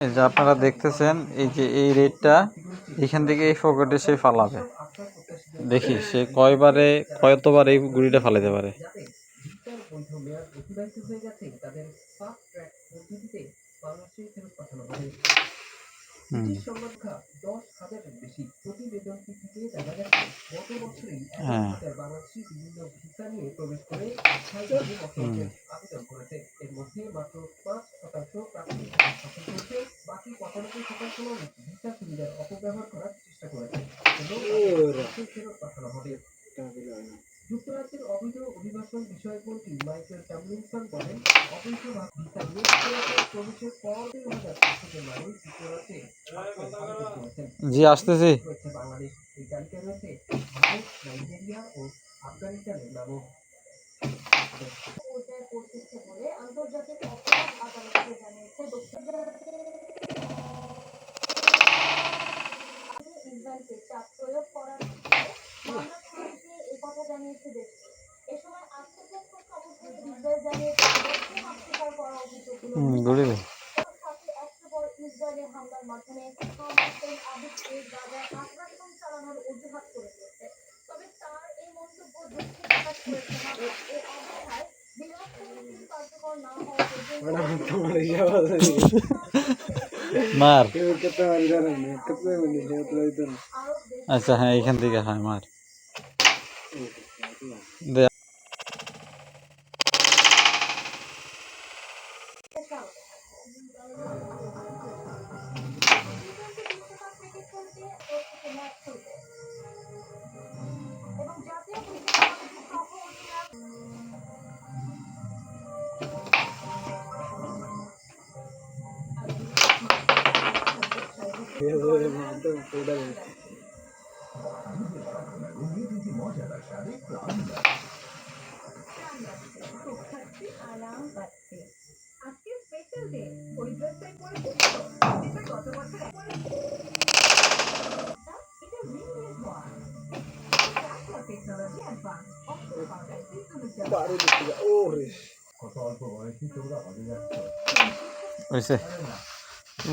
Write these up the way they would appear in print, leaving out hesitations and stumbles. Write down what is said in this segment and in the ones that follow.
এই যে আপনারা দেখতেছেন, এই যে এই রেটটা এখান থেকে এই পকেটে সে ফালাবে। দেখি সে কয়তবার এই গুড়িটা ফালাইতে পারে। যুক্তরাজ্যের অবৈধ অভিবাসন বিষয়কটি মাইকেল টমলিনসন বলেন, অবৈধ ভিসা নিয়ে প্রবেশের পর 2000 মানুষ যুক্তরাজ্যে করেছেন। জি আসতেছি। বাংলাদেশ এই তালিকায় রয়েছে ভারত, নাইজেরিয়া ও আফগানিস্তানের নামও। আন্তর্জাতিক অপরাধ আদালতে জানিয়েছে ইসরায়েলকে চাপ প্রয়োগ করার কথা জানিয়েছে দেশটি। এ সময় আন্তর্জাতিক অবস্থায় ইসরায়েল জানিয়েছে অস্বীকার করা অভিযোগগুলো অক্টোবর ইসরায়েলের হামলার মাধ্যমে গাজায় আগ্রাসন চালানোর অজুহাত করে দিয়েছে। তবে তার এই মন্তব্য দুঃখ প্রকাশ করেছে হামাস। এই অবস্থায় বিরাট কমিটি কার্যকর না হওয়া মার আচ্ছা, হ্যাঁ এখান থেকে হ্যাঁ মার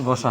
বসা।